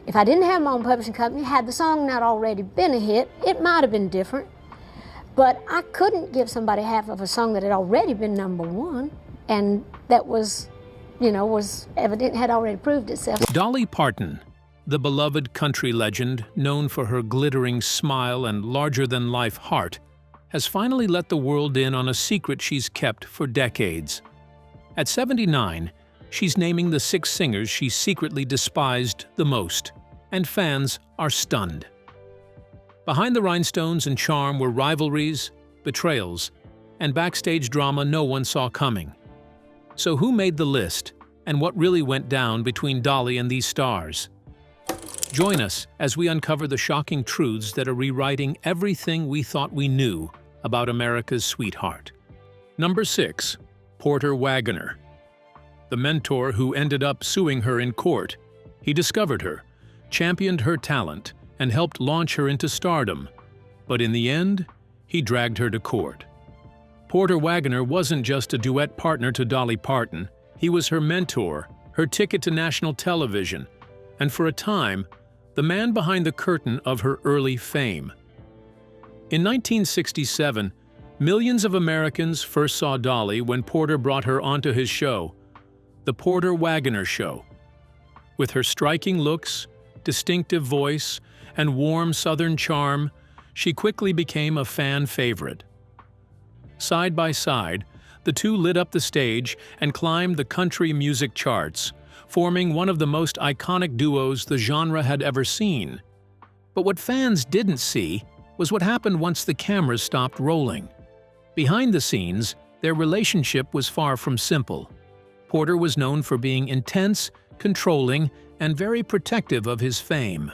If I didn't have my own publishing company, had the song not already been a hit, it might have been different. But I couldn't give somebody half of a song that had already been #1, and that was, was evident, had already proved itself. Dolly Parton, the beloved country legend known for her glittering smile and larger-than-life heart, has finally let the world in on a secret she's kept for decades. At 79, she's naming the 6 singers she secretly despised the most, and fans are stunned. Behind the rhinestones and charm were rivalries, betrayals, and backstage drama no one saw coming. So who made the list, and what really went down between Dolly and these stars? Join us as we uncover the shocking truths that are rewriting everything we thought we knew about America's sweetheart. Number 6. Porter Wagoner. The mentor who ended up suing her in court. He discovered her, championed her talent, and helped launch her into stardom. But in the end, he dragged her to court. Porter Wagoner wasn't just a duet partner to Dolly Parton. He was her mentor, her ticket to national television, and for a time, the man behind the curtain of her early fame. In 1967, millions of Americans first saw Dolly when Porter brought her onto his show, The Porter Wagoner Show. With her striking looks, distinctive voice, and warm Southern charm, she quickly became a fan favorite. Side by side, the two lit up the stage and climbed the country music charts, forming one of the most iconic duos the genre had ever seen. But what fans didn't see was what happened once the cameras stopped rolling. Behind the scenes, their relationship was far from simple. Porter was known for being intense, controlling, and very protective of his fame.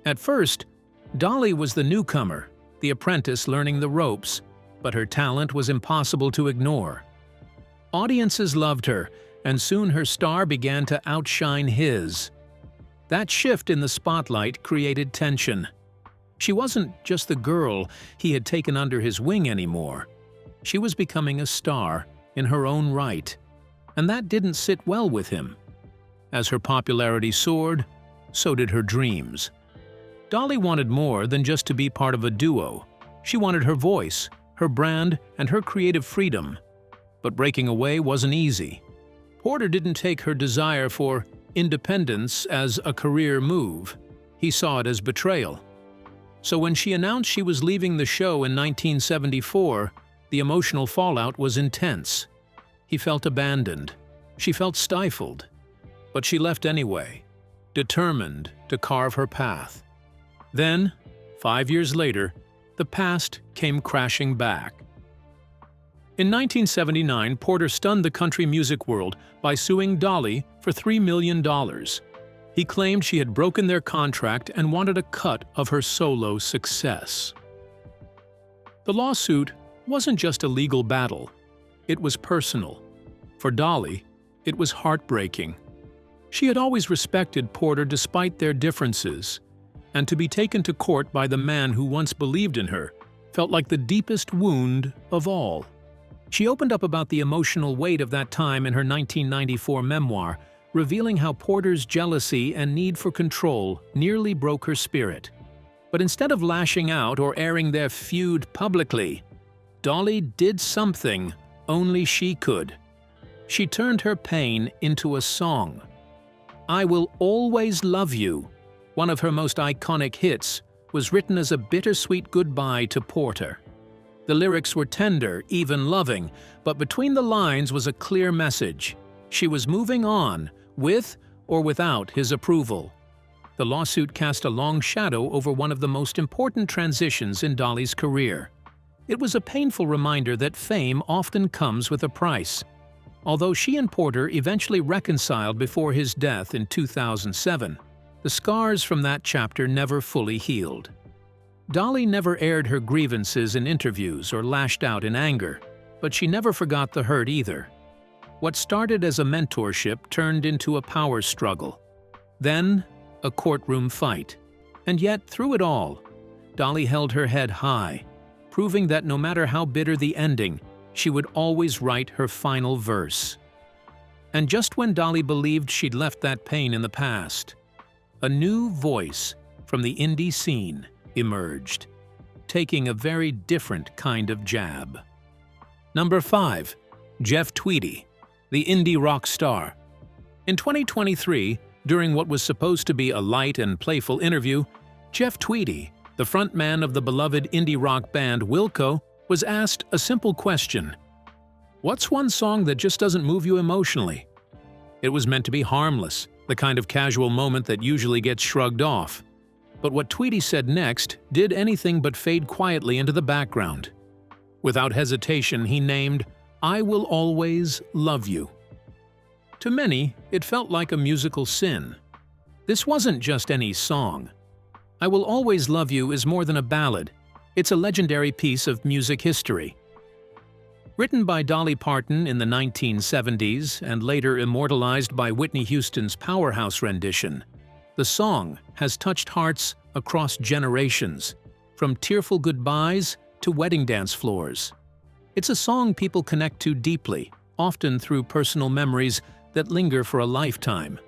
At first, Dolly was the newcomer, the apprentice learning the ropes, but her talent was impossible to ignore. Audiences loved her, and soon her star began to outshine his. That shift in the spotlight created tension. She wasn't just the girl he had taken under his wing anymore. She was becoming a star in her own right, and that didn't sit well with him. As her popularity soared, so did her dreams. Dolly wanted more than just to be part of a duo. She wanted her voice, her brand, and her creative freedom. But breaking away wasn't easy. Porter didn't take her desire for independence as a career move. He saw it as betrayal. So when she announced she was leaving the show in 1974, the emotional fallout was intense. He felt abandoned. She felt stifled. But she left anyway, determined to carve her path. Then, 5 years later, the past came crashing back. In 1979, Porter stunned the country music world by suing Dolly for $3 million. He claimed she had broken their contract and wanted a cut of her solo success. The lawsuit wasn't just a legal battle. It was personal. For Dolly, it was heartbreaking. She had always respected Porter despite their differences, and to be taken to court by the man who once believed in her felt like the deepest wound of all. She opened up about the emotional weight of that time in her 1994 memoir, revealing how Porter's jealousy and need for control nearly broke her spirit. But instead of lashing out or airing their feud publicly, Dolly did something only she could. She turned her pain into a song. I Will Always Love You, one of her most iconic hits, was written as a bittersweet goodbye to Porter. The lyrics were tender, even loving, but between the lines was a clear message. She was moving on, with or without his approval. The lawsuit cast a long shadow over one of the most important transitions in Dolly's career. It was a painful reminder that fame often comes with a price. Although she and Porter eventually reconciled before his death in 2007, the scars from that chapter never fully healed. Dolly never aired her grievances in interviews or lashed out in anger, but she never forgot the hurt either. What started as a mentorship turned into a power struggle. Then, a courtroom fight. And yet, through it all, Dolly held her head high, proving that no matter how bitter the ending, she would always write her final verse. And just when Dolly believed she'd left that pain in the past, a new voice from the indie scene emerged, taking a very different kind of jab. Number 5. Jeff Tweedy, the indie rock star. In 2023, during what was supposed to be a light and playful interview, Jeff Tweedy, the frontman of the beloved indie rock band Wilco, was asked a simple question. What's one song that just doesn't move you emotionally? It was meant to be harmless, the kind of casual moment that usually gets shrugged off. But what Tweedy said next did anything but fade quietly into the background. Without hesitation, he named "I Will Always Love You." To many, it felt like a musical sin. This wasn't just any song. "I Will Always Love You" is more than a ballad. It's a legendary piece of music history. Written by Dolly Parton in the 1970s and later immortalized by Whitney Houston's powerhouse rendition, the song has touched hearts across generations, from tearful goodbyes to wedding dance floors. It's a song people connect to deeply, often through personal memories that linger for a lifetime.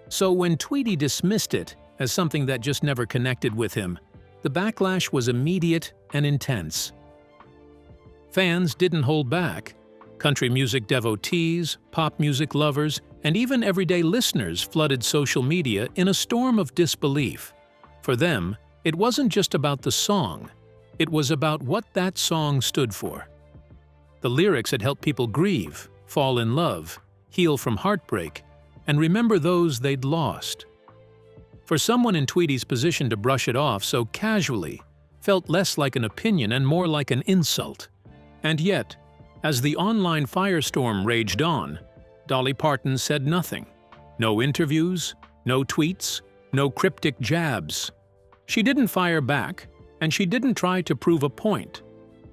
So when Tweedy dismissed it as something that just never connected with him, the backlash was immediate and intense. Fans didn't hold back. Country music devotees, pop music lovers, and even everyday listeners flooded social media in a storm of disbelief. For them, it wasn't just about the song. It was about what that song stood for. The lyrics had helped people grieve, fall in love, heal from heartbreak, and remember those they'd lost. For someone in Tweedy's position to brush it off so casually felt less like an opinion and more like an insult. And yet, as the online firestorm raged on, Dolly Parton said nothing. No interviews, no tweets, no cryptic jabs. She didn't fire back, and she didn't try to prove a point.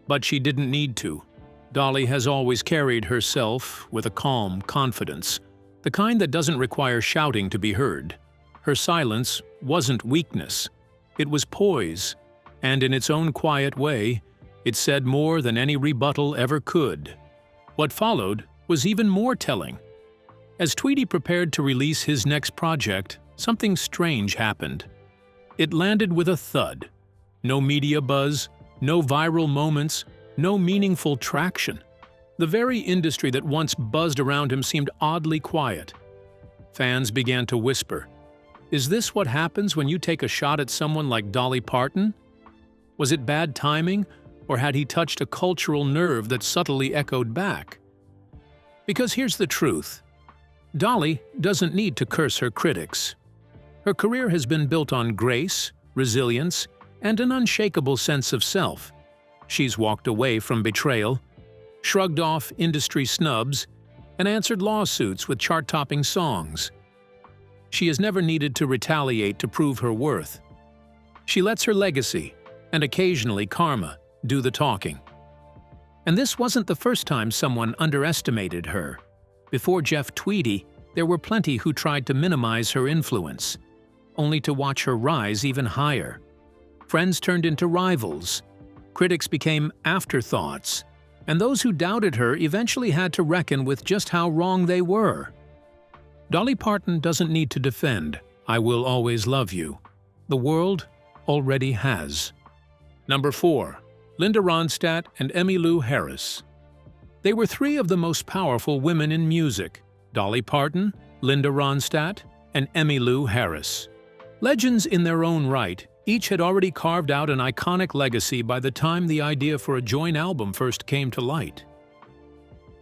But she didn't need to. Dolly has always carried herself with a calm confidence, the kind that doesn't require shouting to be heard. Her silence wasn't weakness. It was poise, and in its own quiet way, it said more than any rebuttal ever could. What followed was even more telling. As Tweedy prepared to release his next project, something strange happened. It landed with a thud. No media buzz, no viral moments, no meaningful traction. The very industry that once buzzed around him seemed oddly quiet. Fans began to whisper, "Is this what happens when you take a shot at someone like Dolly Parton? Was it bad timing, or had he touched a cultural nerve that subtly echoed back?" Because here's the truth. Dolly doesn't need to curse her critics. Her career has been built on grace, resilience, and an unshakable sense of self. She's walked away from betrayal, shrugged off industry snubs, and answered lawsuits with chart-topping songs. She has never needed to retaliate to prove her worth. She lets her legacy, and occasionally karma, do the talking. And this wasn't the first time someone underestimated her. Before Jeff Tweedy, there were plenty who tried to minimize her influence, only to watch her rise even higher. Friends turned into rivals, critics became afterthoughts, and those who doubted her eventually had to reckon with just how wrong they were. Dolly Parton doesn't need to defend "I Will Always Love You." The world already has. Number 4. Linda Ronstadt and Emmylou Harris. They were three of the most powerful women in music: Dolly Parton, Linda Ronstadt, and Emmylou Harris. Legends in their own right, each had already carved out an iconic legacy by the time the idea for a joint album first came to light.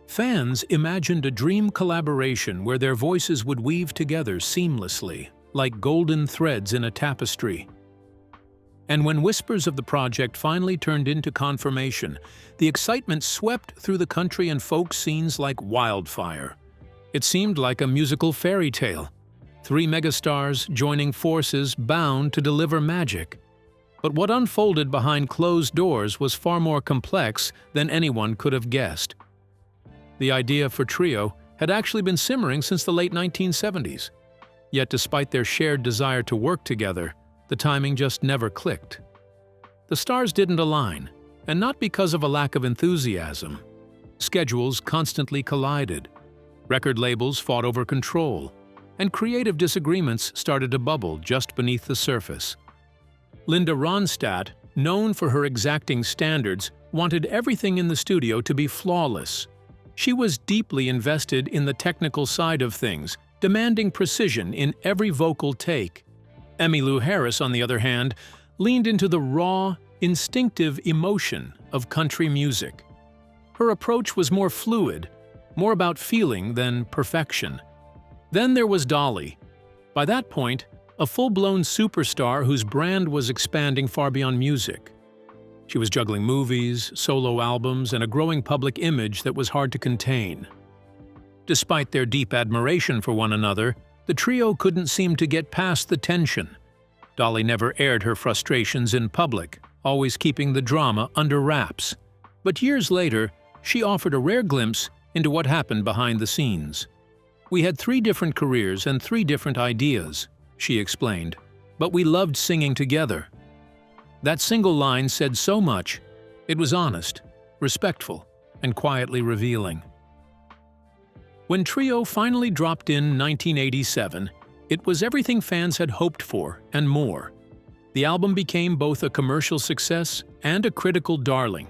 Fans imagined a dream collaboration where their voices would weave together seamlessly, like golden threads in a tapestry. And when whispers of the project finally turned into confirmation, the excitement swept through the country and folk scenes like wildfire. It seemed like a musical fairy tale. Three megastars joining forces bound to deliver magic. But what unfolded behind closed doors was far more complex than anyone could have guessed. The idea for Trio had actually been simmering since the late 1970s. Yet despite their shared desire to work together, the timing just never clicked. The stars didn't align, and not because of a lack of enthusiasm. Schedules constantly collided. Record labels fought over control. and creative disagreements started to bubble just beneath the surface. Linda Ronstadt, known for her exacting standards, wanted everything in the studio to be flawless. She was deeply invested in the technical side of things, demanding precision in every vocal take. Emmylou Harris, on the other hand, leaned into the raw, instinctive emotion of country music. Her approach was more fluid, more about feeling than perfection. Then there was Dolly. By that point, a full-blown superstar whose brand was expanding far beyond music. She was juggling movies, solo albums, and a growing public image that was hard to contain. Despite their deep admiration for one another, the trio couldn't seem to get past the tension. Dolly never aired her frustrations in public, always keeping the drama under wraps. But years later, she offered a rare glimpse into what happened behind the scenes. "We had 3 different careers and 3 different ideas," she explained, "but we loved singing together." That single line said so much. It was honest, respectful, and quietly revealing. When Trio finally dropped in 1987, it was everything fans had hoped for and more. The album became both a commercial success and a critical darling.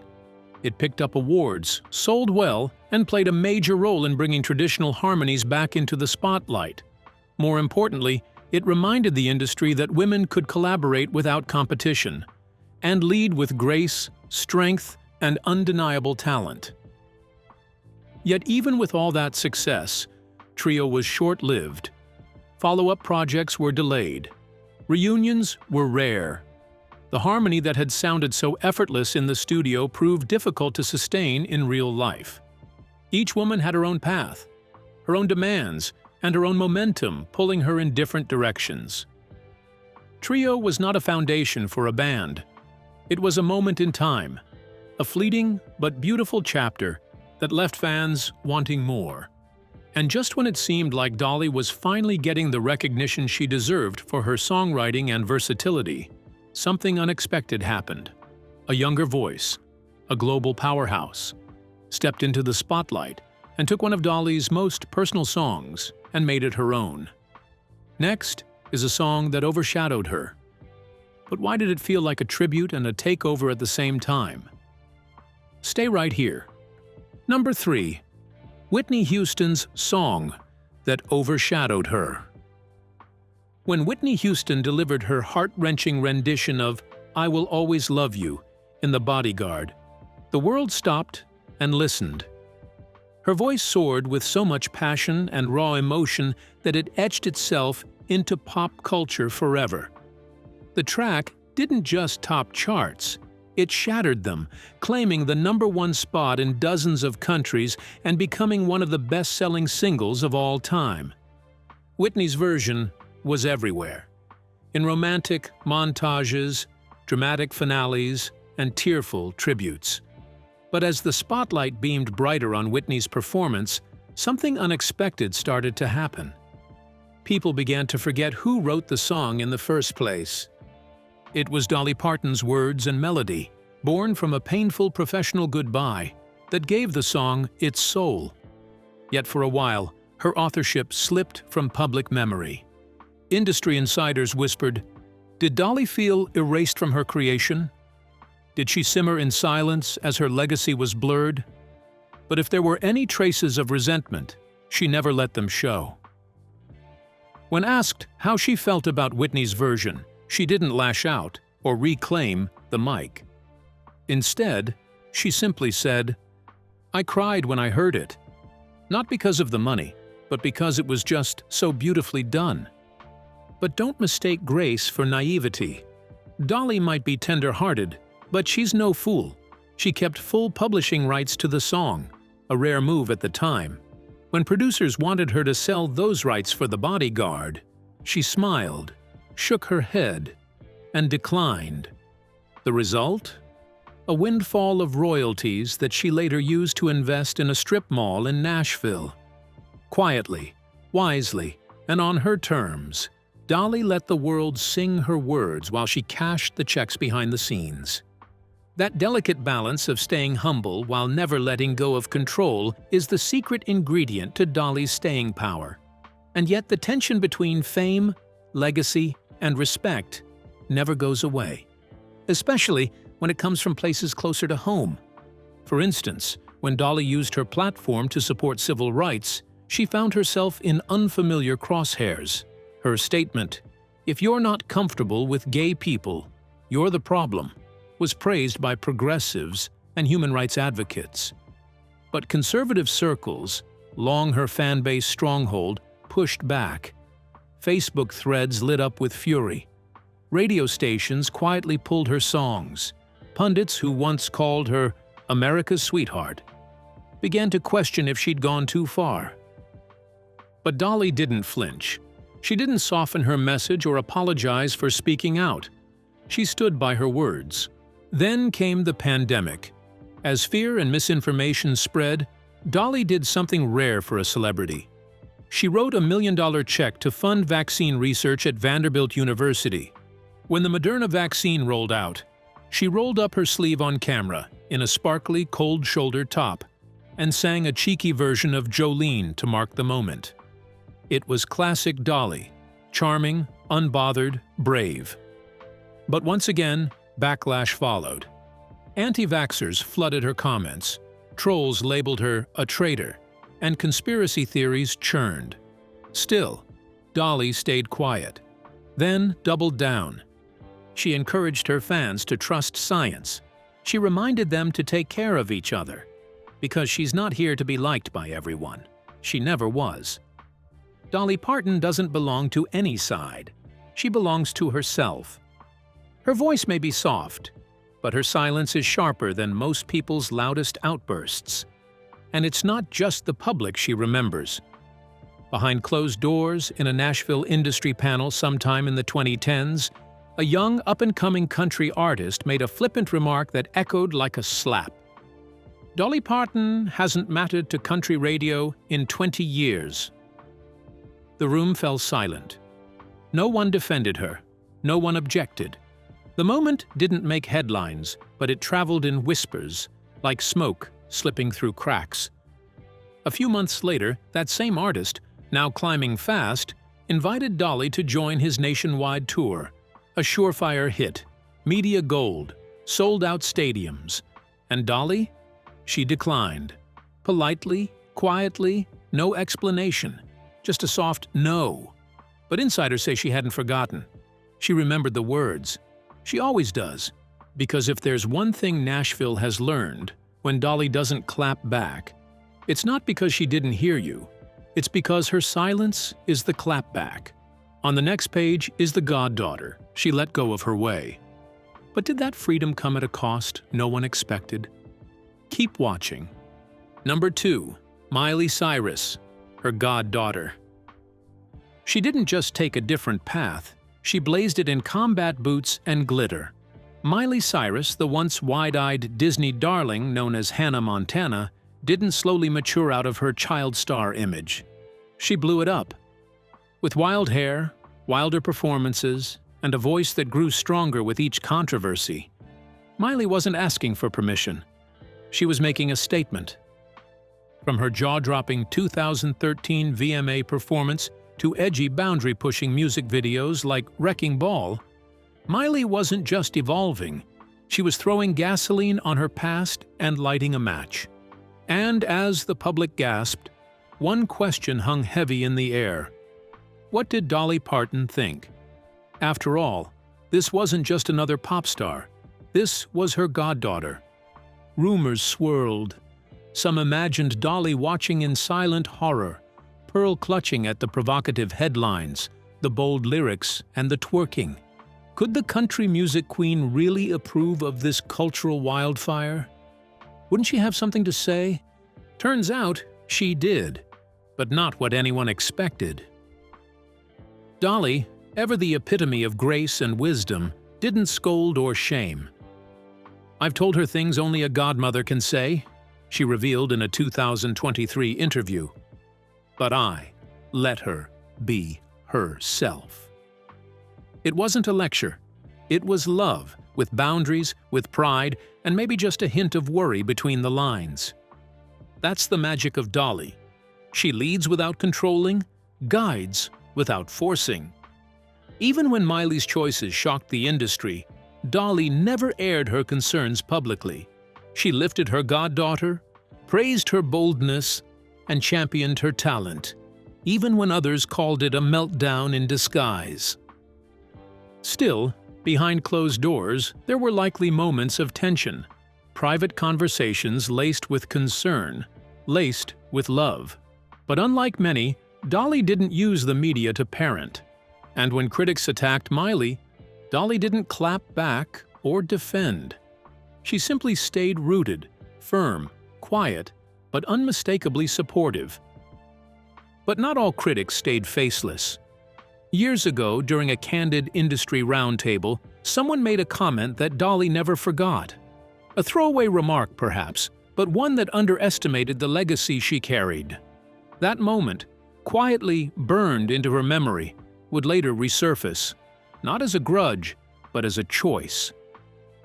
It picked up awards, sold well, and played a major role in bringing traditional harmonies back into the spotlight. More importantly, it reminded the industry that women could collaborate without competition and lead with grace, strength, and undeniable talent. Yet even with all that success, Trio was short-lived. Follow-up projects were delayed. Reunions were rare. The harmony that had sounded so effortless in the studio proved difficult to sustain in real life. Each woman had her own path, her own demands, and her own momentum pulling her in different directions. Trio was not a foundation for a band. It was a moment in time, a fleeting but beautiful chapter that left fans wanting more. And just when it seemed like Dolly was finally getting the recognition she deserved for her songwriting and versatility, something unexpected happened. A younger voice, a global powerhouse, stepped into the spotlight and took one of Dolly's most personal songs and made it her own. Next is a song that overshadowed her. But why did it feel like a tribute and a takeover at the same time? Stay right here. Number 3. Whitney Houston's song that overshadowed her. When Whitney Houston delivered her heart-wrenching rendition of "I Will Always Love You" in The Bodyguard, the world stopped and listened. Her voice soared with so much passion and raw emotion that it etched itself into pop culture forever. The track didn't just top charts. It shattered them, claiming the #1 spot in dozens of countries and becoming one of the best-selling singles of all time. Whitney's version was everywhere, in romantic montages, dramatic finales, and tearful tributes. But as the spotlight beamed brighter on Whitney's performance, something unexpected started to happen. People began to forget who wrote the song in the first place. It was Dolly Parton's words and melody, born from a painful professional goodbye, that gave the song its soul. Yet for a while, her authorship slipped from public memory. Industry insiders whispered, did Dolly feel erased from her creation? Did she simmer in silence as her legacy was blurred? But if there were any traces of resentment, she never let them show. When asked how she felt about Whitney's version, she didn't lash out or reclaim the mic. Instead, she simply said, "I cried when I heard it. Not because of the money, but because it was just so beautifully done." But don't mistake grace for naivety. Dolly might be tender-hearted, but she's no fool. She kept full publishing rights to the song, a rare move at the time. When producers wanted her to sell those rights for The Bodyguard, she smiled, shook her head, and declined. The result? A windfall of royalties that she later used to invest in a strip mall in Nashville. Quietly, wisely, and on her terms, Dolly let the world sing her words while she cashed the checks behind the scenes. That delicate balance of staying humble while never letting go of control is the secret ingredient to Dolly's staying power. And yet the tension between fame, legacy, and respect never goes away, especially when it comes from places closer to home. For instance, when Dolly used her platform to support civil rights, she found herself in unfamiliar crosshairs. Her statement, "If you're not comfortable with gay people, you're the problem," was praised by progressives and human rights advocates. But conservative circles, long her fan base stronghold, pushed back. Facebook threads lit up with fury. Radio stations quietly pulled her songs. Pundits who once called her America's sweetheart began to question if she'd gone too far. But Dolly didn't flinch. She didn't soften her message or apologize for speaking out. She stood by her words. Then came the pandemic. As fear and misinformation spread, Dolly did something rare for a celebrity. She wrote $1 million check to fund vaccine research at Vanderbilt University. When the Moderna vaccine rolled out, she rolled up her sleeve on camera in a sparkly, cold-shouldered top and sang a cheeky version of Jolene to mark the moment. It was classic Dolly, charming, unbothered, brave. But once again, backlash followed. Anti-vaxxers flooded her comments, trolls labeled her a traitor, and conspiracy theories churned. Still, Dolly stayed quiet, then doubled down. She encouraged her fans to trust science. She reminded them to take care of each other, because she's not here to be liked by everyone. She never was. Dolly Parton doesn't belong to any side. She belongs to herself. Her voice may be soft, but her silence is sharper than most people's loudest outbursts. And it's not just the public she remembers. Behind closed doors in a Nashville industry panel sometime in the 2010s, a young up-and-coming country artist made a flippant remark that echoed like a slap. Dolly Parton hasn't mattered to country radio in 20 years. The room fell silent. No one defended her. No one objected. The moment didn't make headlines, but it traveled in whispers, like smoke slipping through cracks. A few months later, that same artist, now climbing fast, invited Dolly to join his nationwide tour. A surefire hit, media gold, sold-out stadiums. And Dolly? She declined. Politely, quietly, no explanation. Just a soft no. But insiders say she hadn't forgotten. She remembered the words. She always does. Because if there's one thing Nashville has learned, when Dolly doesn't clap back, it's not because she didn't hear you. It's because her silence is the clapback. On the next page is the goddaughter. She let go of her way. But did that freedom come at a cost no one expected? Keep watching. Number 2. Miley Cyrus, her goddaughter. She didn't just take a different path. She blazed it in combat boots and glitter. Miley Cyrus, the once wide-eyed Disney darling known as Hannah Montana, didn't slowly mature out of her child star image. She blew it up. With wild hair, wilder performances, and a voice that grew stronger with each controversy, Miley wasn't asking for permission. She was making a statement. From her jaw-dropping 2013 VMA performance to edgy boundary-pushing music videos like Wrecking Ball, Miley wasn't just evolving, she was throwing gasoline on her past and lighting a match. And as the public gasped, one question hung heavy in the air. What did Dolly Parton think? After all, this wasn't just another pop star. This was her goddaughter. Rumors swirled. Some imagined Dolly watching in silent horror, pearl clutching at the provocative headlines, the bold lyrics, and the twerking. Could the country music queen really approve of this cultural wildfire? Wouldn't she have something to say? Turns out, she did, but not what anyone expected. Dolly, ever the epitome of grace and wisdom, didn't scold or shame. "I've told her things only a godmother can say," she revealed in a 2023 interview. "But I let her be herself." It wasn't a lecture. It was love, with boundaries, with pride, and maybe just a hint of worry between the lines. That's the magic of Dolly. She leads without controlling, guides without forcing. Even when Miley's choices shocked the industry, Dolly never aired her concerns publicly. She lifted her goddaughter, praised her boldness, and championed her talent, even when others called it a meltdown in disguise. Still, behind closed doors, there were likely moments of tension, private conversations laced with concern, laced with love. But unlike many, Dolly didn't use the media to parent. And when critics attacked Miley, Dolly didn't clap back or defend. She simply stayed rooted, firm, quiet, but unmistakably supportive. But not all critics stayed faceless. Years ago, during a candid industry roundtable, someone made a comment that Dolly never forgot. A throwaway remark, perhaps, but one that underestimated the legacy she carried. That moment, quietly burned into her memory, would later resurface, not as a grudge, but as a choice.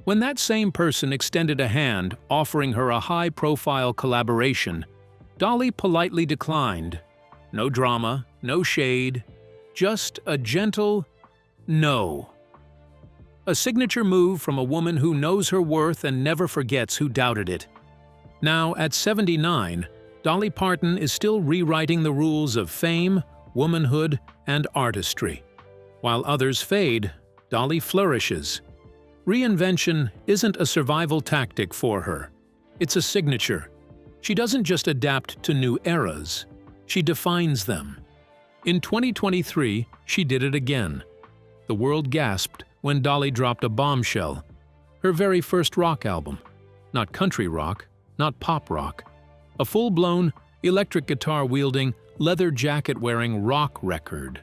When that same person extended a hand, offering her a high-profile collaboration, Dolly politely declined. No drama, no shade, just a gentle no. A signature move from a woman who knows her worth and never forgets who doubted it. Now, at 79, Dolly Parton is still rewriting the rules of fame, womanhood, and artistry. While others fade, Dolly flourishes. Reinvention isn't a survival tactic for her. It's a signature. She doesn't just adapt to new eras. She defines them. In 2023, she did it again. The world gasped when Dolly dropped a bombshell. Her very first rock album. Not country rock, not pop rock. A full-blown, electric guitar-wielding, leather jacket-wearing rock record.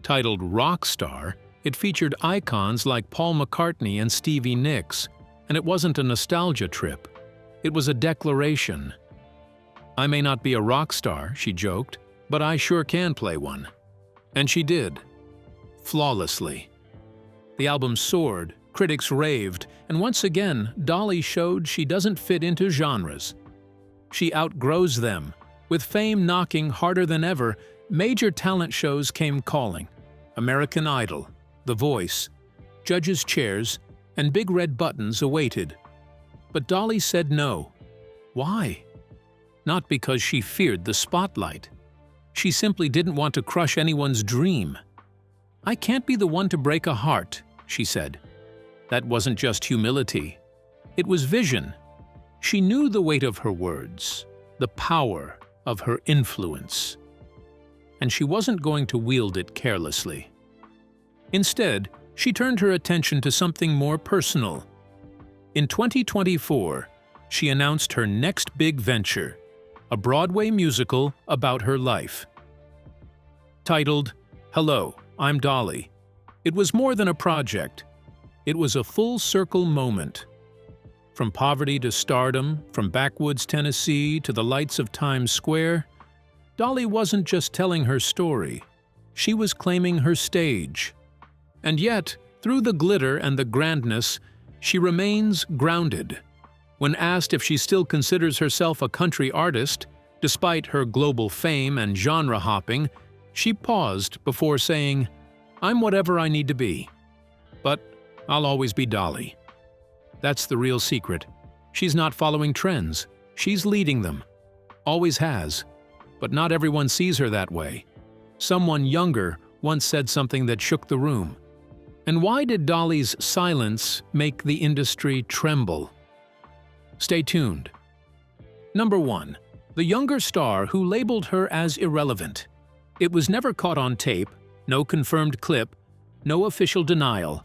Titled Rock Star, it featured icons like Paul McCartney and Stevie Nicks, and it wasn't a nostalgia trip. It was a declaration. "I may not be a rock star," she joked, "but I sure can play one." And she did. Flawlessly. The album soared, critics raved, and once again, Dolly showed she doesn't fit into genres. She outgrows them. With fame knocking harder than ever, major talent shows came calling. American Idol, The Voice, judges' chairs, and big red buttons awaited. But Dolly said no. Why? Not because she feared the spotlight. She simply didn't want to crush anyone's dream. "I can't be the one to break a heart," she said. That wasn't just humility. It was vision. She knew the weight of her words, the power of her influence. And she wasn't going to wield it carelessly. Instead, she turned her attention to something more personal. In 2024, she announced her next big venture, a Broadway musical about her life. Titled, "Hello, I'm Dolly," it was more than a project. It was a full-circle moment. From poverty to stardom, from backwoods Tennessee to the lights of Times Square, Dolly wasn't just telling her story. She was claiming her stage. And yet, through the glitter and the grandness, she remains grounded. When asked if she still considers herself a country artist, despite her global fame and genre hopping, she paused before saying, "I'm whatever I need to be. But I'll always be Dolly." That's the real secret. She's not following trends. She's leading them. Always has. But not everyone sees her that way. Someone younger once said something that shook the room. And why did Dolly's silence make the industry tremble? Stay tuned. Number 1. The younger star who labeled her as irrelevant. It was never caught on tape, no confirmed clip, no official denial.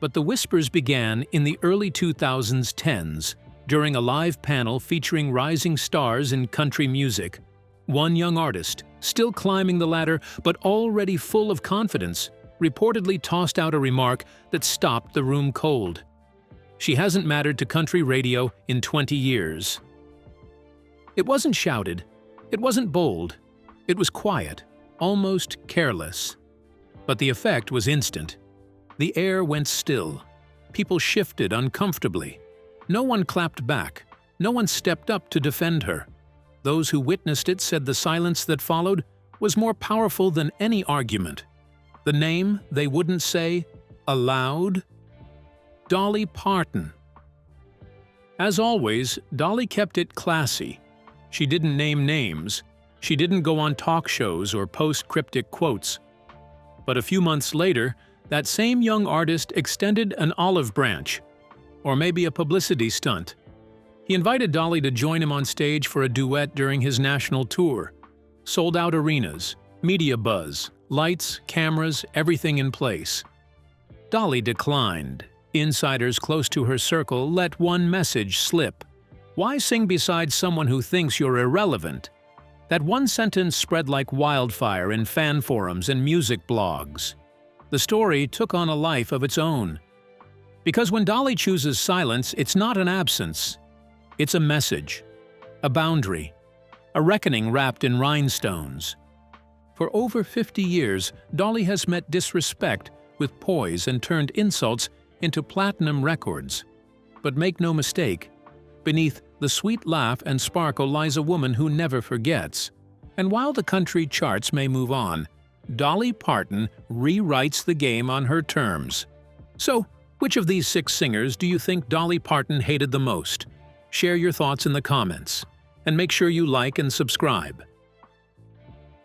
But the whispers began in the early 2010s during a live panel featuring rising stars in country music. One young artist, still climbing the ladder but already full of confidence, reportedly tossed out a remark that stopped the room cold. She hasn't mattered to country radio in 20 years. It wasn't shouted. It wasn't bold. It was quiet, almost careless. But the effect was instant. The air went still. People shifted uncomfortably. No one clapped back. No one stepped up to defend her. Those who witnessed it said the silence that followed was more powerful than any argument. The name they wouldn't say aloud? Dolly Parton. As always, Dolly kept it classy. She didn't name names. She didn't go on talk shows or post cryptic quotes. But a few months later, that same young artist extended an olive branch, or maybe a publicity stunt. He invited Dolly to join him on stage for a duet during his national tour. Sold-out arenas, media buzz, lights, cameras, everything in place. Dolly declined. Insiders close to her circle let one message slip. Why sing beside someone who thinks you're irrelevant? That one sentence spread like wildfire in fan forums and music blogs. The story took on a life of its own. Because when Dolly chooses silence, it's not an absence. It's a message, a boundary, a reckoning wrapped in rhinestones. For over 50 years, Dolly has met disrespect with poise and turned insults into platinum records. But make no mistake, beneath the sweet laugh and sparkle lies a woman who never forgets. And while the country charts may move on, Dolly Parton rewrites the game on her terms. So, which of these 6 singers do you think Dolly Parton hated the most? Share your thoughts in the comments, and make sure you like and subscribe.